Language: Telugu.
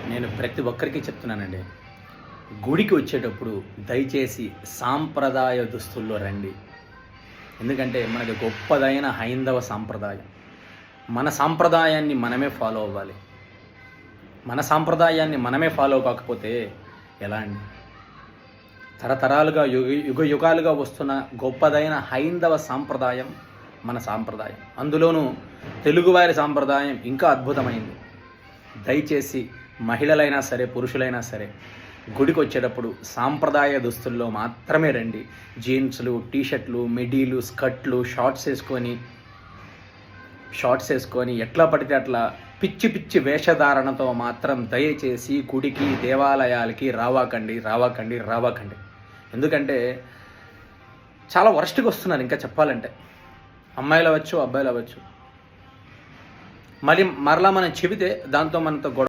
నేను ప్రతి ఒక్కరికి చెప్తున్నానండి. గుడికి వచ్చేటప్పుడు దయచేసి సాంప్రదాయ దుస్తుల్లో రండి. ఎందుకంటే మనది గొప్పదైన హైందవ సాంప్రదాయం. మన సాంప్రదాయాన్ని మనమే ఫాలో అవ్వాలి. మన సాంప్రదాయాన్ని మనమే ఫాలో కాకపోతే ఎలా అండి? తరతరాలుగా యుగాలుగా వస్తున్న గొప్పదైన హైందవ సాంప్రదాయం మన సాంప్రదాయం. అందులోనూ తెలుగువారి సాంప్రదాయం ఇంకా అద్భుతమైంది. దయచేసి మహిళలైనా సరే, పురుషులైనా సరే గుడికి వచ్చేటప్పుడు సాంప్రదాయ దుస్తుల్లో మాత్రమే రండి. జీన్స్లు, టీషర్ట్లు, మిడీలు, స్కర్ట్లు, షార్ట్స్ వేసుకొని ఎట్లా పడితే అట్లా పిచ్చి పిచ్చి వేషధారణతో మాత్రం దయచేసి గుడికి, దేవాలయాలకి రావాకండి. ఎందుకంటే చాలా వరస్ట్గా వస్తున్నారు. ఇంకా చెప్పాలంటే అమ్మాయిలు అవ్వచ్చు, అబ్బాయిలు అవ్వచ్చు. మరలా మనం చెబితే దాంతో మనతో గొడవ